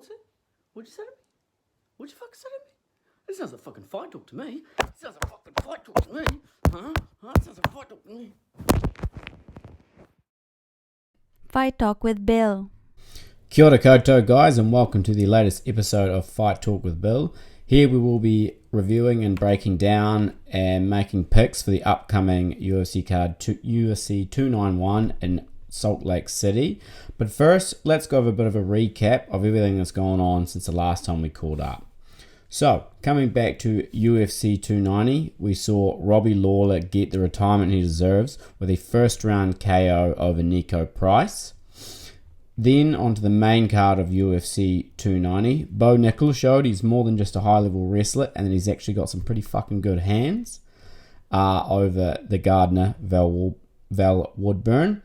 What's it? What'd you say to me? What'd you fucking say to me? This sounds like fucking fight talk to me. This sounds like fucking fight talk to me. Huh? That sounds like fight talk to me. Fight Talk with Bill. Kia ora koutou, guys, and welcome to the latest episode of Fight Talk with Bill. Here we will be reviewing and breaking down and making picks for the upcoming UFC card, UFC 291 in Salt Lake City. But first, let's go over a bit of a recap of everything that's gone on since the last time we caught up. So, coming back to UFC 290, we saw Robbie Lawler get the retirement he deserves with a first round KO over Nico Price. Then onto the main card of UFC 290, Bo Nickal showed he's more than just a high-level wrestler and that he's actually got some pretty fucking good hands over the Gardner Val Woodburn.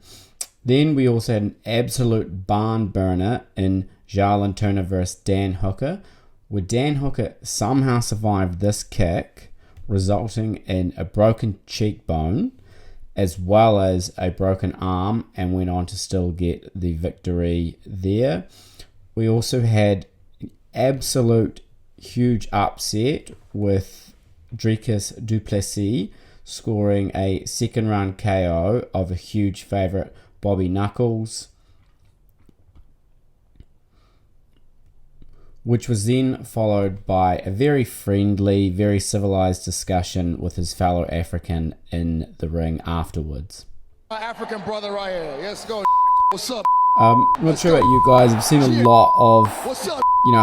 Then we also had an absolute barn burner in Jarlin Turner versus Dan Hooker, where Dan Hooker somehow survived this kick, resulting in a broken cheekbone as well as a broken arm, and went on to still get the victory there. We also had absolute huge upset with Dricus du Plessis scoring a second round KO of a huge favourite Bobby Knuckles, which was then followed by a very friendly, very civilized discussion with his fellow African in the ring afterwards. My African brother right here. Let's go. What's up? I'm not sure about you guys. I've seen a lot of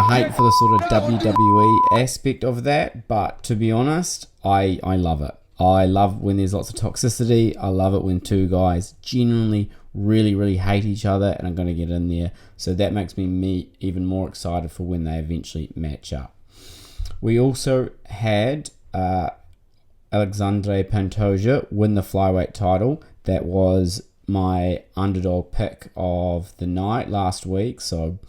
hate for the sort of WWE aspect of that, but to be honest, I love it. I love when there's lots of toxicity. I love it when two guys genuinely really hate each other and are going to get in there. So that makes me even more excited for when they eventually match up. We also had Alexandre Pantoja win the flyweight title. That was my underdog pick of the night last week. So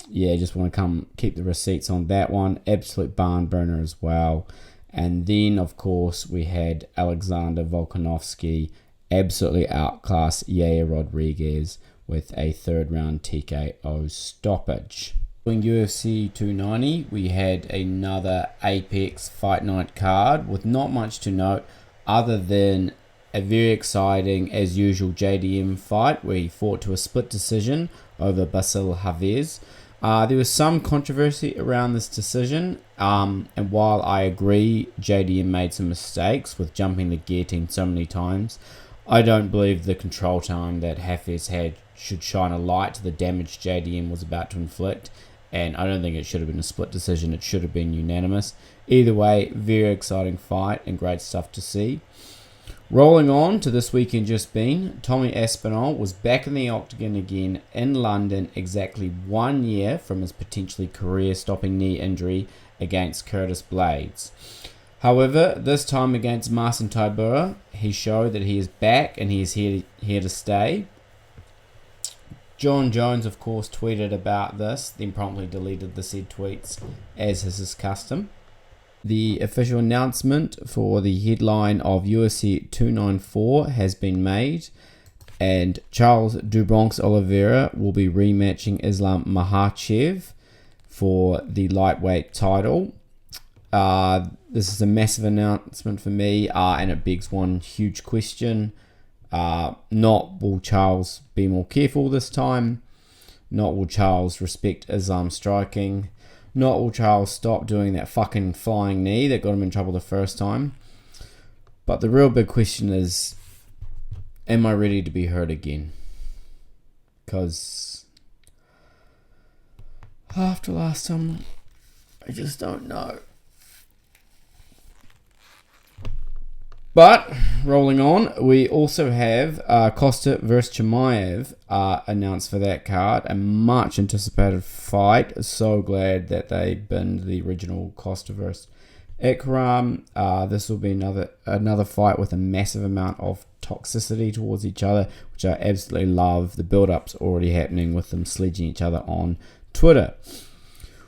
yeah, just want to come keep the receipts on that one. Absolute barn burner as well. And then, of course, we had Alexander Volkanovski absolutely outclass Yair Rodriguez with a third round TKO stoppage. In UFC 290, we had another Apex Fight Night card with not much to note other than a very exciting, as usual, JDM fight where he fought to a split decision over Basil Havez. There was some controversy around this decision, and while I agree JDM made some mistakes with jumping the guillotine so many times, I don't believe the control time that Hafez had should shine a light to the damage JDM was about to inflict, and I don't think it should have been a split decision. It should have been unanimous. Either way, very exciting fight and great stuff to see. Rolling on to this weekend just been, Tommy Aspinall was back in the octagon again in London exactly 1 year from his potentially career-stopping knee injury against Curtis Blades. However, this time against Marcin Tybura, he showed that he is back and he is here to stay. John Jones, of course, tweeted about this, then promptly deleted the said tweets, as is his custom. The official announcement for the headline of UFC 294 has been made, and Charles Dubronx Oliveira will be rematching Islam Makhachev for the lightweight title. This is a massive announcement for me, and it begs one huge question. Not will Charles be more careful this time? Not will Charles respect Islam striking? Not will Charles stop doing that fucking flying knee that got him in trouble the first time? But the real big question is, am I ready to be hurt again? Because after last time, I just don't know. But, rolling on, we also have Costa versus Chimaev announced for that card. A much anticipated fight. So glad that they binned the original Costa versus Ikram. This will be another fight with a massive amount of toxicity towards each other, which I absolutely love. The build-up's already happening with them sledging each other on Twitter.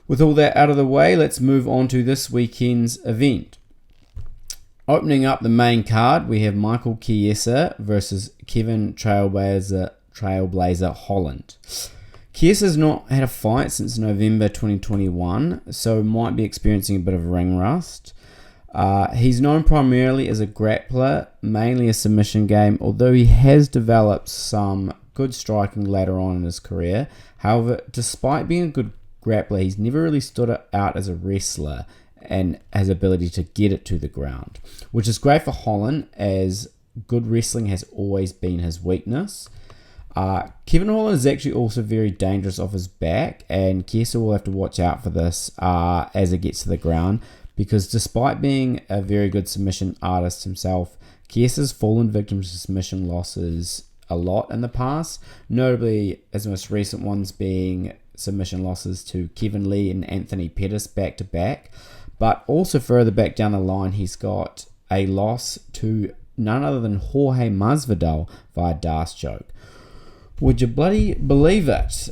With all that out of the way, let's move on to this weekend's event. Opening up the main card, we have Michael Chiesa versus Kevin Trailblazer Holland. Kiesa's not had a fight since November 2021, so might be experiencing a bit of ring rust. He's known primarily as a grappler, mainly a submission game, although he has developed some good striking later on in his career. However, despite being a good grappler, he's never really stood out as a wrestler and has ability to get it to the ground, which is great for Holland, as good wrestling has always been his weakness. Kevin Holland is actually also very dangerous off his back, and Chiesa will have to watch out for this as it gets to the ground, because despite being a very good submission artist himself, Chiesa's fallen victim to submission losses a lot in the past, notably his most recent ones being submission losses to Kevin Lee and Anthony Pettis back to back, but also further back down the line he's got a loss to none other than Jorge Masvidal via Darce choke. Would you bloody believe it?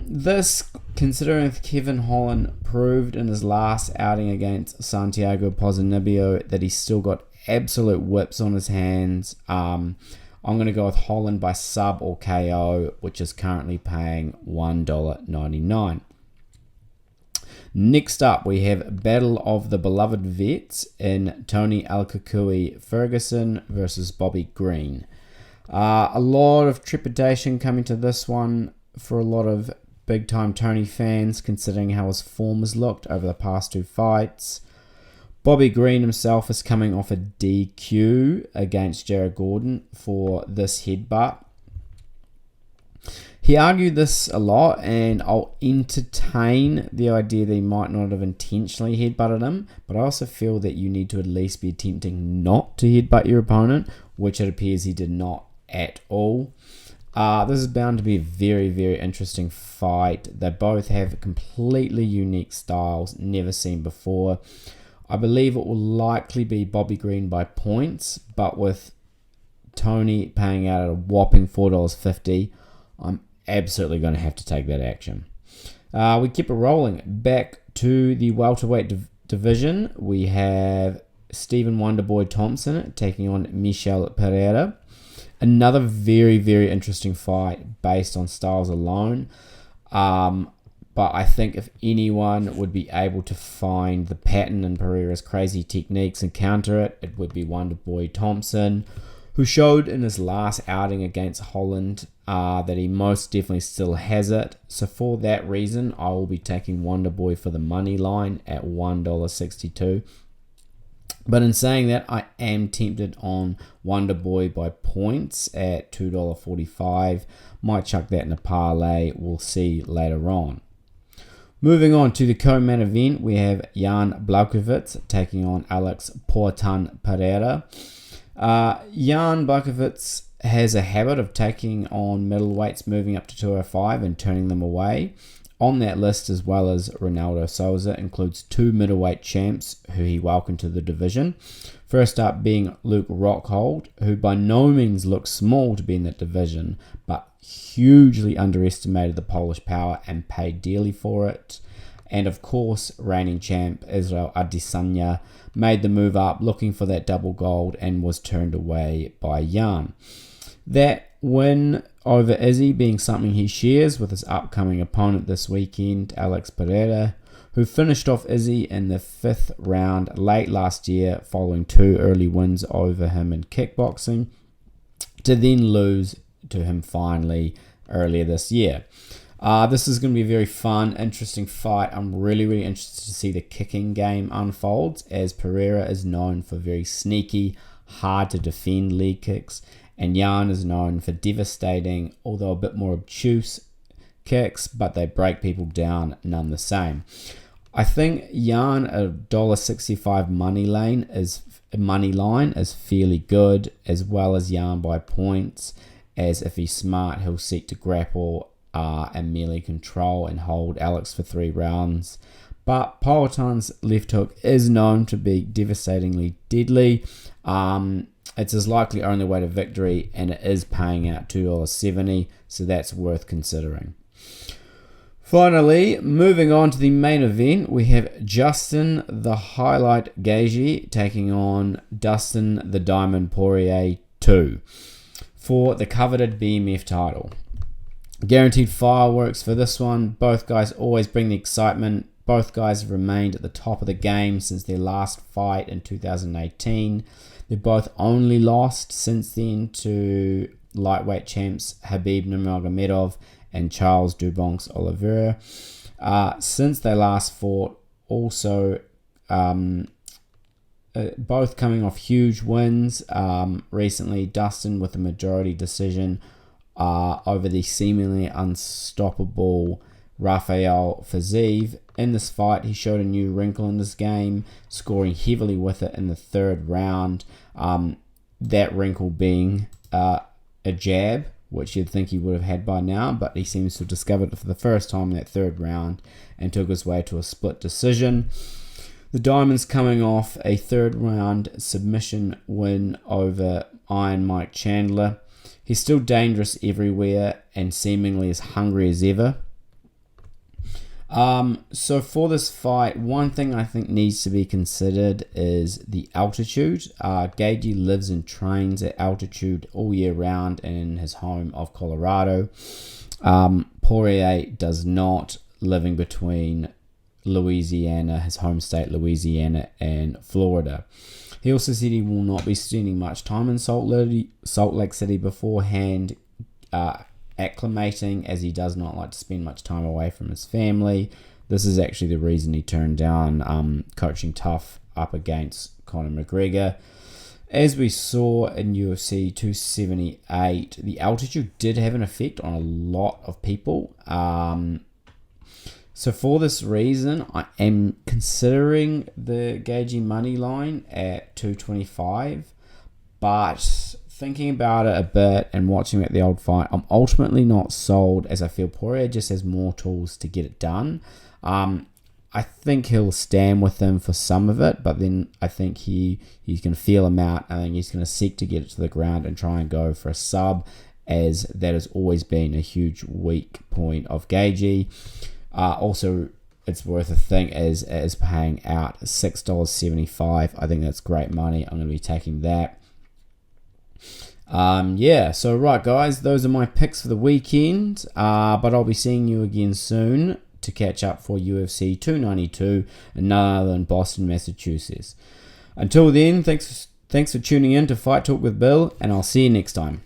This, considering Kevin Holland proved in his last outing against Santiago Ponzinibbio that he's still got absolute whips on his hands, I'm going to go with Holland by sub or KO, which is currently paying $1.99. Next up, we have Battle of the Beloved Vets in Tony Alkakui Ferguson versus Bobby Green. A lot of trepidation coming to this one for a lot of big-time Tony fans, considering how his form has looked over the past two fights. Bobby Green himself is coming off a DQ against Jared Gordon for this headbutt. He argued this a lot, and I'll entertain the idea that he might not have intentionally headbutted him, but I also feel that you need to at least be attempting not to headbutt your opponent, which it appears he did not at all. This is bound to be a very, very interesting fight. They both have completely unique styles, never seen before. I believe it will likely be Bobby Green by points, but with Tony paying out a whopping $4.50, I'm absolutely going to have to take that action. We keep it rolling. Back to the welterweight division, we have Stephen Wonderboy Thompson taking on Michel Pereira. Another very, very interesting fight based on styles alone. But I think if anyone would be able to find the pattern in Pereira's crazy techniques and counter it, it would be Wonderboy Thompson, who showed in his last outing against Holland that he most definitely still has it. So for that reason, I will be taking Wonderboy for the money line at $1.62. But in saying that, I am tempted on Wonderboy by points at $2.45. Might chuck that in a parlay. We'll see later on. Moving on to the co-main event, we have Jan Blachowicz taking on Alex Portan Pereira. Jan Blachowicz has a habit of taking on middleweights moving up to 205 and turning them away. On that list, as well as Ronaldo Souza, includes two middleweight champs who he welcomed to the division. First up being Luke Rockhold, who by no means looks small to be in that division, but hugely underestimated the Polish power and paid dearly for it. And of course, reigning champ Israel Adesanya made the move up looking for that double gold and was turned away by Jan. That win over Izzy being something he shares with his upcoming opponent this weekend, Alex Pereira, who finished off Izzy in the 5th round late last year following two early wins over him in kickboxing, to then lose to him finally earlier this year. This is going to be a very fun, interesting fight. I'm really, really interested to see the kicking game unfolds, as Pereira is known for very sneaky, hard to defend leg kicks, and Jan is known for devastating, although a bit more obtuse kicks, but they break people down none the same. I think Jan at $1.65 money line is fairly good, as well as Jan by points, as if he's smart, he'll seek to grapple and merely control and hold Alex for 3 rounds. But Poatan's left hook is known to be devastatingly deadly. It's his likely only way to victory, and it is paying out $2.70, so that's worth considering. Finally, moving on to the main event, we have Justin the Highlight Gaethje taking on Dustin the Diamond Poirier 2 for the coveted BMF title. Guaranteed fireworks for this one. Both guys always bring the excitement. Both guys have remained at the top of the game since their last fight in 2018. They both only lost since then to lightweight champs Khabib Nurmagomedov and Charles Dubonx Oliveira. Since they last fought, also both coming off huge wins. Recently, Dustin with a majority decision over the seemingly unstoppable Rafael Fiziev. In this fight, he showed a new wrinkle in this game, scoring heavily with it in the third round. That wrinkle being a jab, which you'd think he would have had by now, but he seems to have discovered it for the first time in that third round and took his way to a split decision. The Diamond's coming off a third round submission win over Iron Mike Chandler. He's still dangerous everywhere and seemingly as hungry as ever. So for this fight, one thing I think needs to be considered is the altitude. Gaethje lives and trains at altitude all year round in his home of Colorado. Poirier does not, living between Louisiana, his home state Louisiana, and Florida. He also said he will not be spending much time in Salt Lake City beforehand, acclimating, as he does not like to spend much time away from his family. This is actually the reason he turned down coaching tough up against Conor McGregor. As we saw in UFC 278, the altitude did have an effect on a lot of people. So for this reason, I am considering the Gaethje money line at 225, but thinking about it a bit and watching at the old fight, I'm ultimately not sold, as I feel Poirier just has more tools to get it done. I think he'll stand with him for some of it, but then I think he's going to feel him out. I think he's going to seek to get it to the ground and try and go for a sub, as that has always been a huge weak point of Gaethje. Also, it's worth a think as it is paying out $6.75. I think that's great money. I'm going to be taking that. So right, guys, those are my picks for the weekend. But I'll be seeing you again soon to catch up for UFC 292 and none other than Boston, Massachusetts. Until then, thanks for tuning in to Fight Talk with Bill, and I'll see you next time.